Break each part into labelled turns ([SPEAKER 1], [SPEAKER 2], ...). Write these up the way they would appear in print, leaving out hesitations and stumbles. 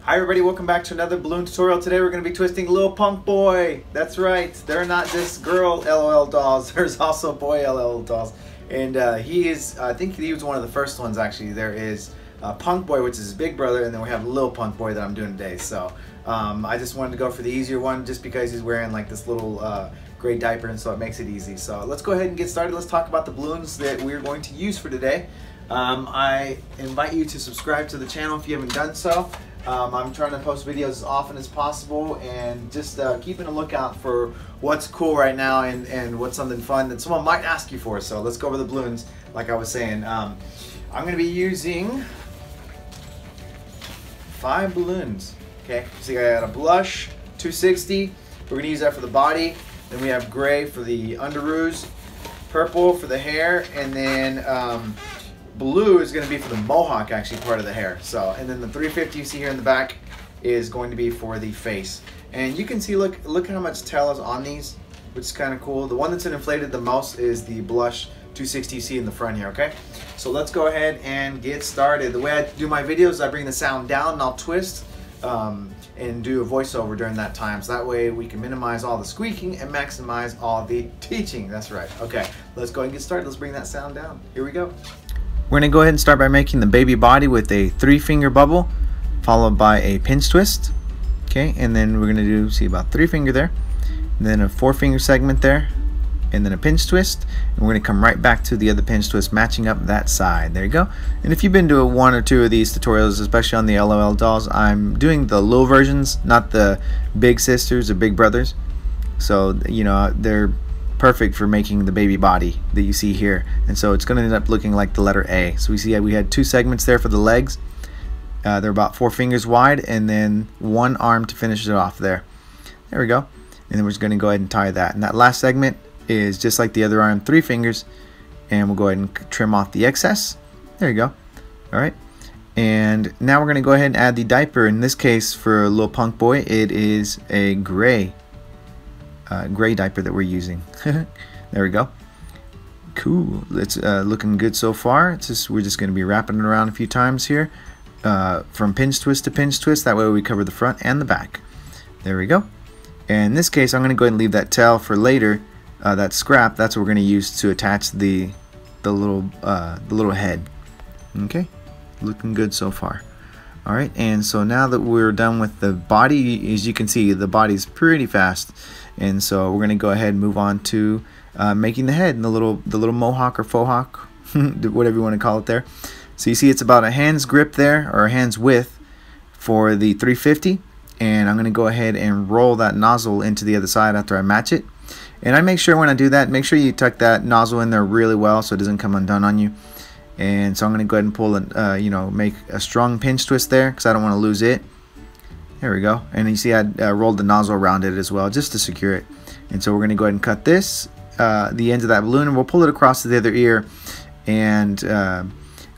[SPEAKER 1] Hi everybody, welcome back to another balloon tutorial. Today we're going to be twisting Lil Punk Boi. That's right, they're not just girl LOL dolls, there's also boy LOL dolls. And he is, I think he was one of the first ones actually. There is Punk Boi, which is his big brother, and then we have Lil Punk Boi that I'm doing today. So I just wanted to go for the easier one just because he's wearing like this little gray diaper, and so it makes it easy. So let's go ahead and get started. Let's talk about the balloons that we're going to use for today. I invite you to subscribe to the channel if you haven't done so. I'm trying to post videos as often as possible, and just keeping a lookout for what's cool right now and what's something fun that someone might ask you for. So let's go over the balloons like I was saying. I'm going to be using 5 balloons. Okay, so I got a blush 260. We're going to use that for the body. Then we have gray for the underoos, purple for the hair, and then blue is going to be for the mohawk, actually part of the hair. So, and then the 350 you see here in the back is going to be for the face. And you can see, look how much tail is on these, which is kind of cool. The one that's inflated the most is the blush 260 you see in the front here. Okay, so let's go ahead and get started. The way I do my videos, I bring the sound down and I'll twist and do a voiceover during that time, so that way we can minimize all the squeaking and maximize all the teaching. That's right. Okay, let's go ahead and get started. Let's bring that sound down. Here we go.
[SPEAKER 2] We're going to go ahead and start by making the baby body with a 3-finger bubble followed by a pinch twist. Okay, and then we're going to do, see, about 3-finger there, and then a 4-finger segment there, and then a pinch twist, and we're going to come right back to the other pinch twist, matching up that side. There you go. And if you've been to one or two of these tutorials, especially on the LOL dolls, I'm doing the little versions, not the big sisters or big brothers. So, you know, they're perfect for making the baby body that you see here, and so it's going to end up looking like the letter A. So we see we had 2 segments there for the legs. They're about 4 fingers wide, and then 1 arm to finish it off there. There we go. And then we're just going to go ahead and tie that. And that last segment is just like the other arm, 3 fingers, and we'll go ahead and trim off the excess. There you go. All right. And now we're going to go ahead and add the diaper. In this case, for Lil Punk Boi, it is a gray diaper that we're using. There we go. Cool. It's looking good so far. We're just going to be wrapping it around a few times here, from pinch twist to pinch twist. That way we cover the front and the back. There we go. And in this case, I'm going to go ahead and leave that tail for later. That scrap, that's what we're going to use to attach the little head. Okay, looking good so far. All right, and so now that we're done with the body, as you can see, the body's pretty fast, and so we're going to go ahead and move on to making the head and the little mohawk or faux hawk, whatever you want to call it there. So you see it's about a hand's grip there, or a hand's width for the 350, and I'm going to go ahead and roll that nozzle into the other side after I match it. And I make sure when I do that, make sure you tuck that nozzle in there really well so it doesn't come undone on you. And so I'm going to go ahead and pull it, you know, make a strong pinch twist there because I don't want to lose it. There we go. And you see I rolled the nozzle around it as well just to secure it. And so we're going to go ahead and cut this, the ends of that balloon, and we'll pull it across to the other ear. And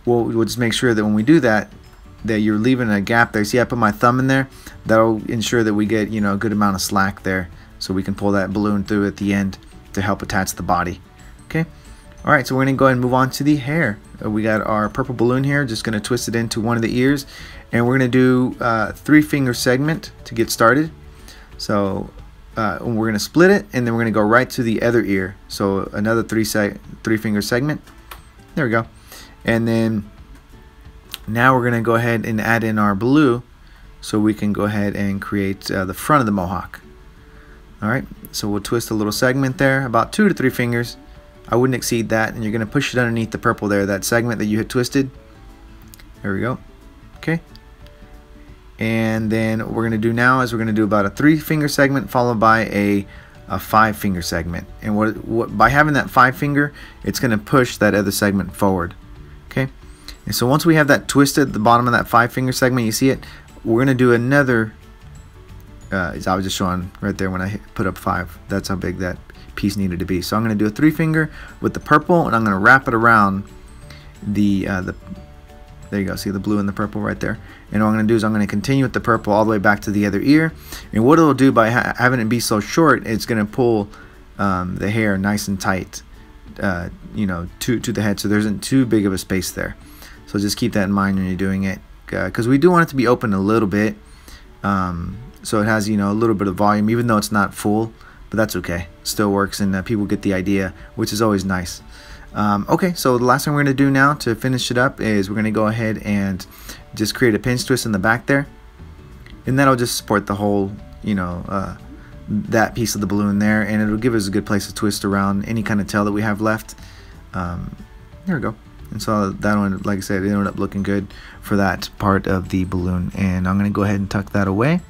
[SPEAKER 2] we'll just make sure that when we do that, that you're leaving a gap there. See, I put my thumb in there. That'll ensure that we get, you know, a good amount of slack there, so we can pull that balloon through at the end to help attach the body. Okay. All right, so we're going to go ahead and move on to the hair. We got our purple balloon here, just going to twist it into one of the ears, and we're going to do 3-finger segment to get started. So we're going to split it, and then we're going to go right to the other ear. So another 3-finger segment. There we go. And then now we're going to go ahead and add in our blue so we can go ahead and create the front of the mohawk. All right, so we'll twist a little segment there, about 2 to 3 fingers. I wouldn't exceed that, and you're going to push it underneath the purple there, that segment that you had twisted. There we go. Okay. And then what we're going to do now is we're going to do about a 3-finger segment followed by a 5-finger segment. And what by having that 5-finger, it's going to push that other segment forward. Okay. And so once we have that twisted at the bottom of that 5-finger segment, you see it, we're going to do another. As I was just showing right there when I put up 5. That's how big that piece needed to be. So I'm going to do a 3-finger with the purple, and I'm going to wrap it around the there you go, see the blue and the purple right there. And what I'm going to do is I'm going to continue with the purple all the way back to the other ear, and what it'll do by having it be so short, it's going to pull the hair nice and tight, you know, to the head, so there isn't too big of a space there. So just keep that in mind when you're doing it, because we do want it to be open a little bit, So it has, you know, a little bit of volume, even though it's not full, but that's okay. Still works, and people get the idea, which is always nice. Okay, so the last thing we're going to do now to finish it up is we're going to go ahead and just create a pinch twist in the back there, and that'll just support the whole, you know, that piece of the balloon there, and it'll give us a good place to twist around any kind of tail that we have left. There we go. And so that one, like I said, it ended up looking good for that part of the balloon. And I'm going to go ahead and tuck that away,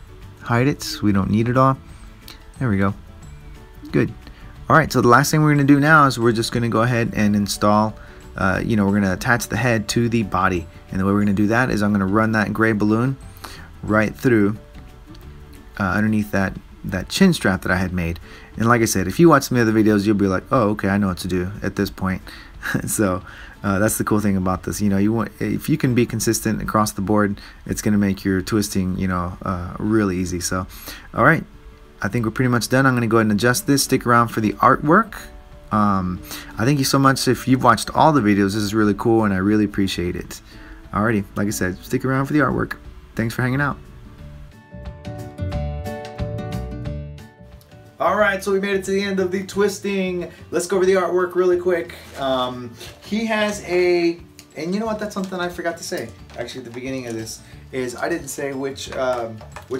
[SPEAKER 2] hide it so we don't need it all. There we go. Good. Alright, so the last thing we're going to do now is we're just going to go ahead and install, you know, we're going to attach the head to the body. And the way we're going to do that is I'm going to run that gray balloon right through underneath that chin strap that I had made. And like I said, if you watch some of the other videos, you'll be like, oh, okay, I know what to do at this point. So that's the cool thing about this. You know, if you can be consistent across the board, it's going to make your twisting, you know, really easy. So, all right, I think we're pretty much done. I'm going to go ahead and adjust this. Stick around for the artwork. I thank you so much if you've watched all the videos. This is really cool, and I really appreciate it. Alrighty, like I said, stick around for the artwork. Thanks for hanging out.
[SPEAKER 1] Alright, so we made it to the end of the twisting. Let's go over the artwork really quick. He has a, and you know what, that's something I forgot to say actually at the beginning of this, is I didn't say which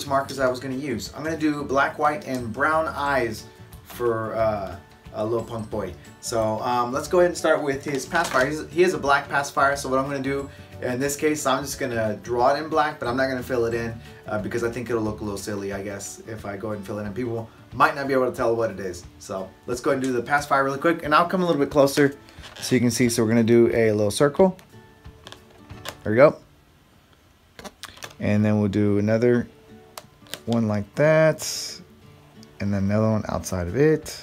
[SPEAKER 1] markers I was going to use. I'm going to do black, white, and brown eyes for Lil Punk Boi. So let's go ahead and start with his pacifier. He has a black pacifier, so what I'm going to do in this case, I'm just going to draw it in black, but I'm not going to fill it in because I think it'll look a little silly, I guess, if I go ahead and fill it in. People might not be able to tell what it is. So let's go ahead and do the pacifier really quick, and I'll come a little bit closer so you can see. So we're going to do a little circle. There we go. And then we'll do another one like that, and then another one outside of it.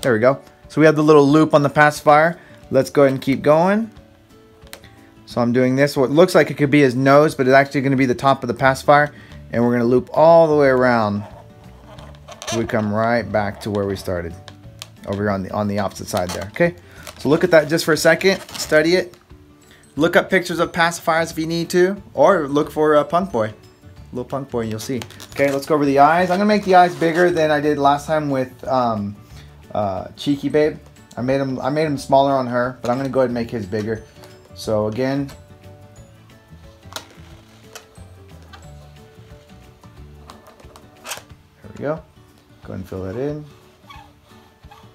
[SPEAKER 1] There we go. So we have the little loop on the pacifier. Let's go ahead and keep going. So I'm doing this. What looks like it could be his nose, but it's actually going to be the top of the pacifier. And we're going to loop all the way around. We come right back to where we started, over here on the opposite side there. Okay. So look at that just for a second. Study it. Look up pictures of pacifiers if you need to, or look for Punk Boi, Lil Punk Boi, and you'll see. Okay, let's go over the eyes. I'm gonna make the eyes bigger than I did last time with Cheeky Babe. I made him smaller on her, but I'm gonna go ahead and make his bigger. So again, there we go. Go ahead and fill that in.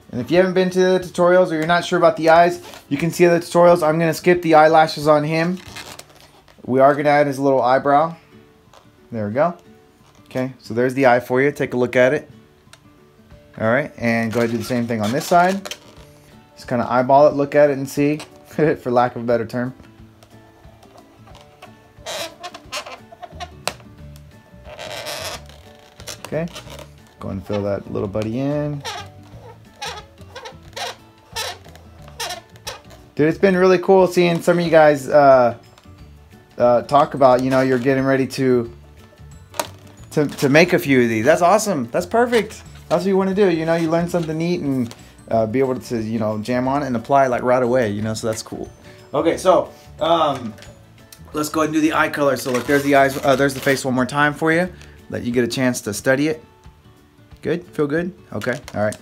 [SPEAKER 1] And if you haven't been to the tutorials or you're not sure about the eyes, you can see the tutorials. I'm going to skip the eyelashes on him. We are going to add his little eyebrow. There we go. Okay, so there's the eye for you. Take a look at it. Alright, and go ahead and do the same thing on this side. Just kind of eyeball it, look at it, and see, for lack of a better term. Okay, go and fill that little buddy in. Dude, it's been really cool seeing some of you guys talk about, you know, you're getting ready to make a few of these. That's awesome. That's perfect. That's what you want to do. You know, you learn something neat and be able to, you know, jam on it and apply it like right away, you know, so that's cool. Okay, so let's go ahead and do the eye color. So look, there's the eyes, there's the face one more time for you. Let you get a chance to study it. Good? Feel good? Okay, all right.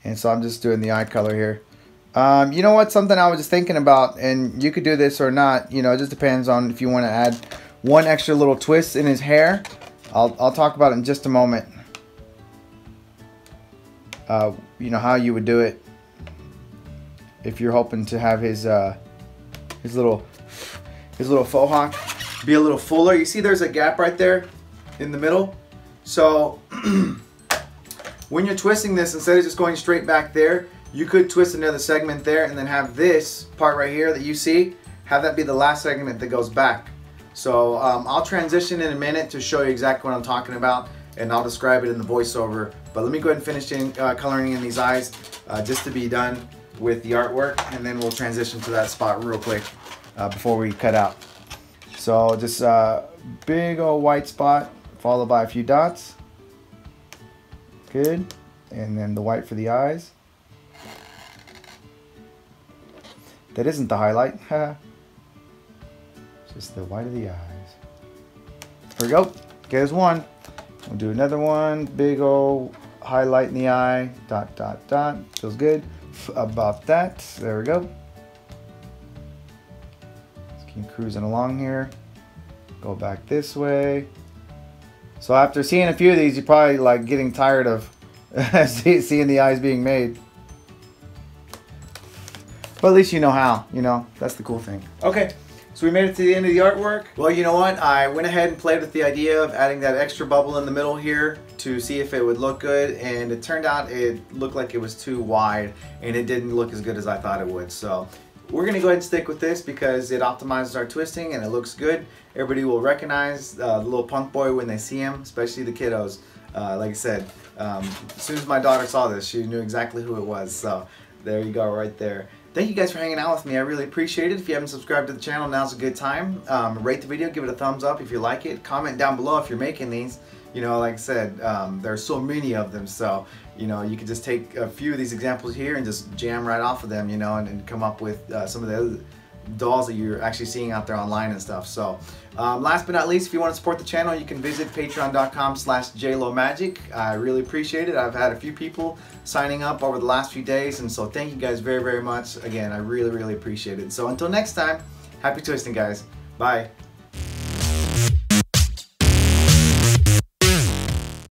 [SPEAKER 1] And so I'm just doing the eye color here. You know what? Something I was just thinking about, and you could do this or not. You know, it just depends on if you want to add one extra little twist in his hair. I'll talk about it in just a moment. You know how you would do it if you're hoping to have his little faux hawk be a little fuller. You see, there's a gap right there in the middle. So when you're twisting this, instead of just going straight back there, you could twist another segment there and then have this part right here that you see, have that be the last segment that goes back. So I'll transition in a minute to show you exactly what I'm talking about, and I'll describe it in the voiceover. But let me go ahead and finish coloring in these eyes just to be done with the artwork, and then we'll transition to that spot real quick before we cut out. So just big old white spot followed by a few dots. Good. And then the white for the eyes.
[SPEAKER 2] That isn't the highlight. Just the white of the eyes. There we go. Okay, there's one. We'll do another one. Big old highlight in the eye. Dot, dot, dot. Feels good. About that. There we go. Just keep cruising along here. Go back this way. So after seeing a few of these, you're probably like getting tired of seeing the eyes being made. But at least you know how, you know, that's the cool thing. Okay, so we made it to the end of the artwork. Well, you know what? I went ahead and played with the idea of adding that extra bubble in the middle here to see if it would look good, and it turned out it looked like it was too wide and it didn't look as good as I thought it would. So we're gonna go ahead and stick with this because it optimizes our twisting and it looks good. Everybody will recognize the Lil Punk Boi when they see him, especially the kiddos. Like I said, as soon as my daughter saw this, she knew exactly who it was. So there you go right there. Thank you guys for hanging out with me. I really appreciate it. If you haven't subscribed to the channel, now's a good time. Rate the video, give it a thumbs up if you like it. Comment down below if you're making these. You know, like I said, there are so many of them, so you know, you could just take a few of these examples here and just jam right off of them, you know, and come up with some of the other dolls that you're actually seeing out there online and stuff. So last but not least, if you want to support the channel, you can visit patreon.com/jlomagic. I really appreciate it. I've had a few people signing up over the last few days, and so thank you guys very, very much. Again, I really, really appreciate it. So until next time, happy twisting, guys. Bye.